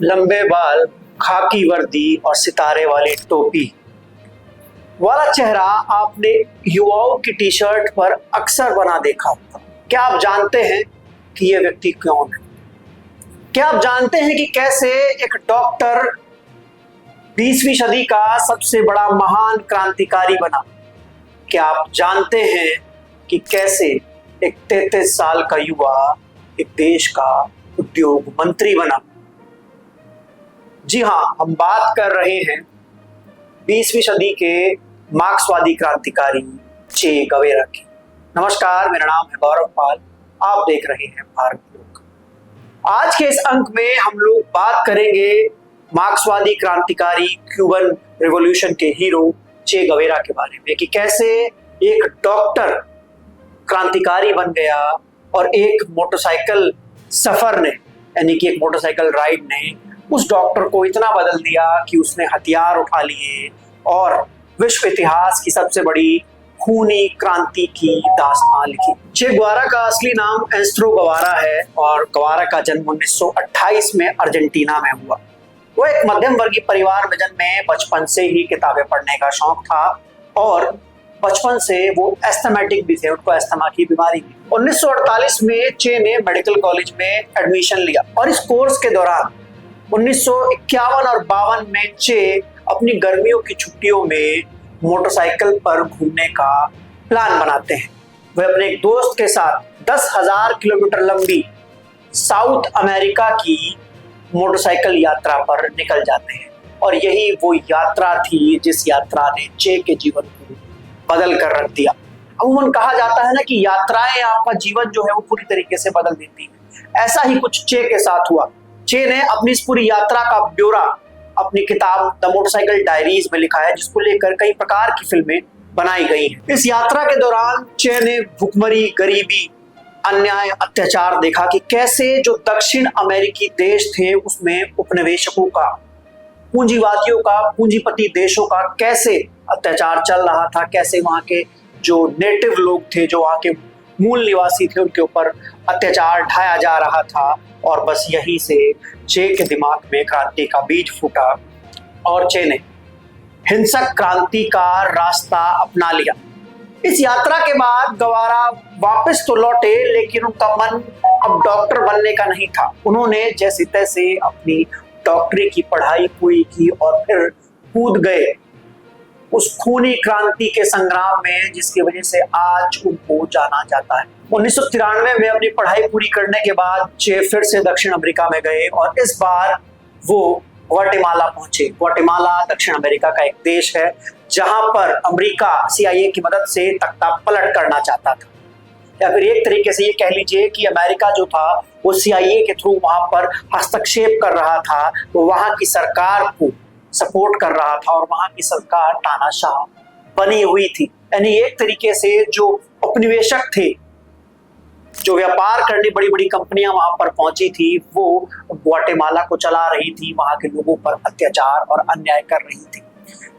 लंबे बाल, खाकी वर्दी और सितारे वाली टोपी वाला चेहरा आपने युवाओं की टी शर्ट पर अक्सर बना देखा होगा। क्या आप जानते हैं कि यह व्यक्ति कौन है? क्या आप जानते हैं कि कैसे एक डॉक्टर 20वीं सदी का सबसे बड़ा महान क्रांतिकारी बना? क्या आप जानते हैं कि कैसे एक 33 साल का युवा एक देश का उद्योग मंत्री बना? जी हाँ, हम बात कर रहे हैं 20वीं सदी के मार्क्सवादी क्रांतिकारी चे गवेरा की। नमस्कार, मेरा नाम है गौरव पाल, आप देख रहे हैं भारत लोक। आज के इस अंक में हम लोग बात करेंगे मार्क्सवादी क्रांतिकारी क्यूबन रिवॉल्यूशन के हीरो चे गवेरा के बारे में कि कैसे एक डॉक्टर क्रांतिकारी बन गया और एक मोटरसाइकिल सफर ने, यानी कि एक मोटरसाइकिल राइड ने उस डॉक्टर को इतना बदल दिया कि उसने हथियार उठा लिए और विश्व इतिहास की सबसे बड़ी खूनी क्रांति की दास्तान लिखी। चे गुवारा का असली नाम एस्ट्रो गवारा है और गवारा का जन्म 1928 में अर्जेंटीना में हुआ। वो एक मध्यम वर्गीय परिवार में जन्मे। बचपन से ही किताबें पढ़ने का शौक था और बचपन से वो एस्थमेटिक भी थे, उनको एस्थमा की बीमारी थी। 1948 में चे ने मेडिकल कॉलेज में एडमिशन लिया और इस कोर्स के दौरान 1951 और 52 में चे अपनी गर्मियों की छुट्टियों में मोटरसाइकिल पर घूमने का प्लान बनाते हैं। वे अपने एक दोस्त के साथ 10,000 किलोमीटर लंबी साउथ अमेरिका की मोटरसाइकिल यात्रा पर निकल जाते हैं और यही वो यात्रा थी जिस यात्रा ने चे के जीवन को बदल कर रख दिया। अमूमन कहा जाता है ना कि यात्राएं आपका जीवन जो है वो पूरी तरीके से बदल देती है। ऐसा ही कुछ चे के साथ हुआ। चे ने अपनी इस पूरी यात्रा का ब्यौरा अपनी किताब द मोटरसाइकिल डायरीज में लिखा है, जिसको लेकर कई प्रकार की फिल्में बनाई गई हैं। इस यात्रा के दौरान चे ने भुखमरी, गरीबी, अन्याय, अत्याचार देखा कि कैसे जो दक्षिण अमेरिकी देश थे उसमें उपनिवेशकों का, पूंजीवादियों का, पूंजीपति देशों का कैसे अत्याचार चल रहा था, कैसे वहां के जो नेटिव लोग थे, जो वहां के मूल निवासी थे, उनके ऊपर अत्याचार ढाया जा रहा था। और बस यही से चे के दिमाग में क्रांति का बीज फूटा और चे ने हिंसक क्रांति का रास्ता अपना लिया। इस यात्रा के बाद गवारा वापस तो लौटे, लेकिन उनका मन अब डॉक्टर बनने का नहीं था। उन्होंने जैसे तैसे अपनी डॉक्टरी की पढ़ाई पूरी की और फिर कूद गए उस खूनी क्रांति के संग्राम में, जिसकी वजह से आज उनको जाना जाता है। 1993 में अपनी पढ़ाई पूरी करने के बाद चे फिर से दक्षिण अमेरिका में गए और इस बार वो ग्वाटेमाला पहुंचे। ग्वाटेमाला दक्षिण अमेरिका का एक देश है जहां पर अमेरिका CIA की मदद से तख्ता पलट करना चाहता था, या फिर एक तरीके से ये कह लीजिए कि अमेरिका जो था वो CIA के थ्रू वहां पर हस्तक्षेप कर रहा था, वो वहां की सरकार को सपोर्ट कर रहा था और वहां की सरकार तानाशाह बनी हुई थी। यानी एक तरीके से जो उपनिवेशक थे, जो व्यापार करने बड़ी बड़ी कंपनियां वहां पर पहुंची थी, वो ग्वाटेमाला को चला रही थी, वहां के लोगों पर अत्याचार और अन्याय कर रही थी।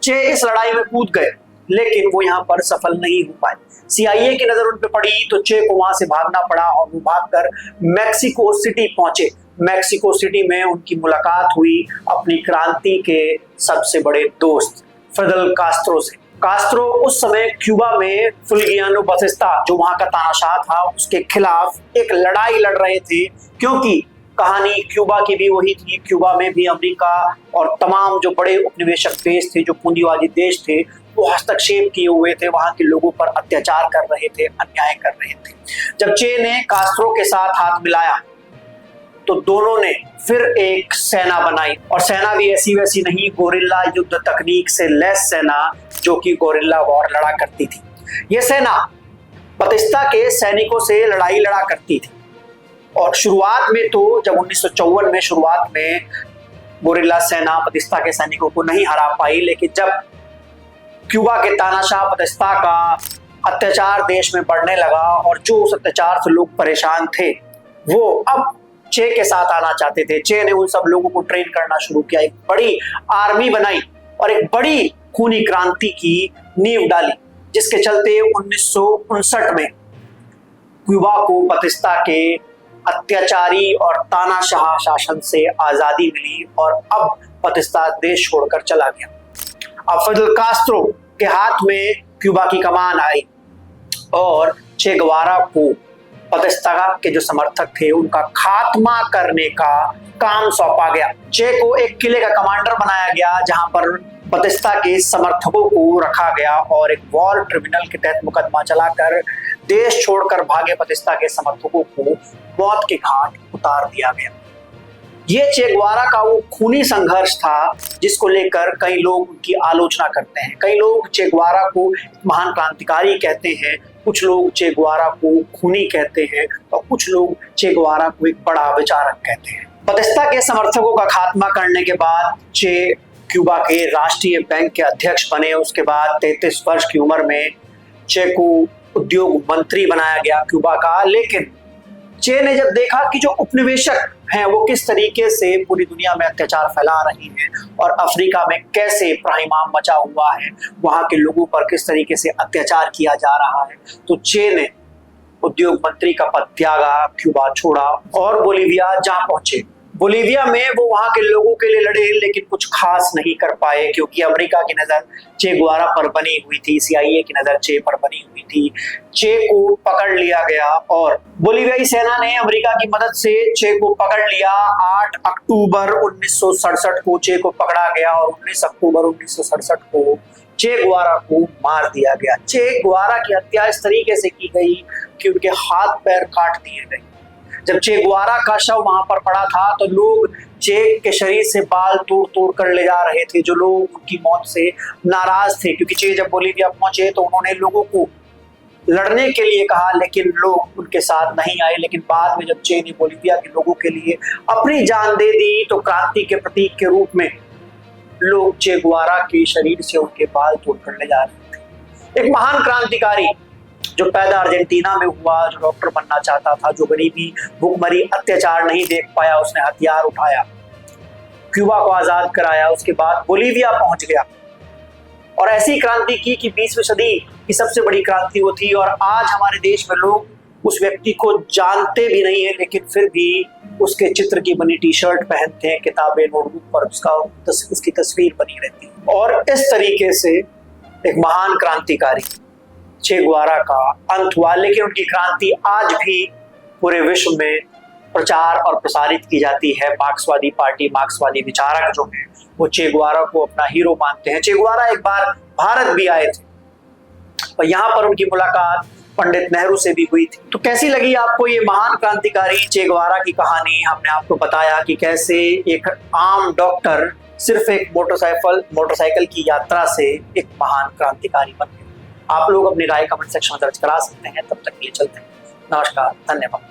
चे इस लड़ाई में कूद गए, लेकिन वो यहाँ पर सफल नहीं हो पाए। CIA की नजर उन पे पड़ी तो चे को वहां से भागना पड़ा और वो भागकर मेक्सिको सिटी पहुंचे। मेक्सिको सिटी में उनकी मुलाकात हुई अपनी क्रांति के सबसे बड़े दोस्त फिडेल कास्त्रो से। कास्त्रो उस समय क्यूबा में फुल्गियानो बतिस्ता, जो वहां का तानाशाह था, उसके खिलाफ एक लड़ाई लड़ रहे थे, क्योंकि कहानी क्यूबा की भी वही थी। क्यूबा में भी अमेरिका और तमाम जो बड़े उपनिवेशक देश थे, जो पूंजीवादी देश थे, वो हस्तक्षेप किए हुए थे, वहां के लोगों पर अत्याचार कर रहे थे, अन्याय कर रहे थे। जब चे ने कास्त्रो के साथ हाथ मिलाया तो दोनों ने फिर एक सेना बनाई, और सेना भी ऐसी वैसी नहीं, गोरिल्ला युद्ध तकनीक से लैस सेना, जो कि गोरिल्ला वॉर लड़ा करती थी। यह सेना बतिस्ता के सैनिकों से लड़ाई लड़ा करती थी और शुरुआत में तो जब 1954 में शुरुआत में गोरिल्ला सेना बतिस्ता के सैनिकों को नहीं हरा पाई, लेकिन जब क्यूबा के तानाशाह बतिस्ता का अत्याचार देश में बढ़ने लगा और जो उस अत्याचार से लोग परेशान थे, वो अब चे के साथ आना चाहते थे। चे ने उन सब लोगों को ट्रेन करना शुरू किया, एक बड़ी आर्मी बनाई और एक बड़ी खूनी क्रांति की नींव डाली, जिसके चलते 1959 में क्यूबा को बतिस्ता के अत्याचारी और तानाशाह शासन से आजादी मिली और अब बतिस्ता देश छोड़कर चला गया। अब फिदेल कास्त्रो के हाथ में क्यूबा की कमान आई और चे गवारा को बतिस्ता के जो समर्थक थे उनका खात्मा करने का काम सौंपा गया। चे को एक किले का कमांडर बनाया गया जहां पर बतिस्ता के समर्थकों को रखा गया और एक वॉर ट्रिब्यूनल के तहत मुकदमा चलाकर देश छोड़कर भागे बतिस्ता के समर्थकों को मौत के घाट उतार दिया गया। ये चे गुएवारा का वो खूनी संघर्ष था जिसको लेकर कई लोग उनकी आलोचना करते हैं। कई लोग चे गुएवारा को महान क्रांतिकारी कहते हैं, कुछ लोग चे गुएवारा को खूनी कहते हैं और कुछ लोग चे गुएवारा को एक बड़ा विचारक कहते हैं। बतिस्ता के समर्थकों का खात्मा करने के बाद चे क्यूबा के राष्ट्रीय बैंक के अध्यक्ष बने। उसके बाद 33 वर्ष की उम्र में चे को उद्योग मंत्री बनाया गया क्यूबा का। लेकिन चे ने जब देखा कि जो उपनिवेशक हैं वो किस तरीके से पूरी दुनिया में अत्याचार फैला रही हैं और अफ्रीका में कैसे त्राहिमाम मचा हुआ है, वहां के लोगों पर किस तरीके से अत्याचार किया जा रहा है, तो चे ने उद्योग मंत्री का पद त्यागा, क्यूबा छोड़ा और बोलीविया जा पहुंचे। बोलीविया में वो वहां के लोगों के लिए लड़े लेकिन कुछ खास नहीं कर पाए क्योंकि अमेरिका की नजर चे गुएवारा पर बनी हुई थी, CIA की नजर चे पर बनी हुई थी। चे को पकड़ लिया गया और बोलीवियाई सेना ने अमेरिका की मदद से चे को पकड़ लिया। 8 अक्टूबर 1967 को चे को पकड़ा गया और 19 अक्टूबर 1967 को चे गुएवारा को मार दिया गया। चे गुएवारा की हत्या इस तरीके से की गई कि उनके हाथ पैर काट दिए गए। जब चे गुएवारा का शव वहां पर पड़ा था तो लोग चे के शरीर से बाल तोड़ तोड़ कर ले जा रहे थे। जो लोग उनकी मौत से नाराज थे क्योंकि चे जब बोलीविया पहुंचे तो उन्होंने लोगों को लड़ने के लिए कहा लेकिन लोग उनके साथ नहीं आए। लेकिन बाद में जब चे ने बोलीविया के लोगों के लिए अपनी जान दे दी तो क्रांति के प्रतीक के रूप में लोग चे गुएवारा के शरीर से उनके बाल तोड़ कर ले जा रहे थे। एक महान क्रांतिकारी जो पैदा अर्जेंटीना में हुआ, जो डॉक्टर बनना चाहता था, जो गरीबी, भूखमरी, अत्याचार नहीं देख पाया, उसने हथियार उठाया, क्यूबा को आजाद कराया, उसके बाद बोलीविया पहुंच गया और ऐसी क्रांति की कि 20वीं सदी की सबसे बड़ी क्रांति वो थी। और आज हमारे देश में लोग उस व्यक्ति को जानते भी नहीं है लेकिन फिर भी उसके चित्र की बनी टी-शर्ट पहनते हैं, किताबें, नोटबुक पर उसकी तस्वीर बनी रहती है। और इस तरीके से एक महान क्रांतिकारी चे गुएवारा का अंत हुआ। लेकिन उनकी क्रांति आज भी पूरे विश्व में प्रचार और प्रसारित की जाती है। मार्क्सवादी पार्टी, मार्क्सवादी विचारक जो हैं वो चे गुएवारा को अपना हीरो मानते हैं। चे गुएवारा एक बार भारत भी आए थे और यहाँ पर उनकी मुलाकात पंडित नेहरू से भी हुई थी। तो कैसी लगी आपको ये महान क्रांतिकारी चे गुएवारा की कहानी? हमने आपको बताया कि कैसे एक आम डॉक्टर सिर्फ एक मोटरसाइकिल की यात्रा से एक महान क्रांतिकारी बन गए। आप लोग अपनी राय कमेंट सेक्शन में दर्ज करा सकते हैं। तब तक के लिए चलते हैं। नमस्कार, धन्यवाद।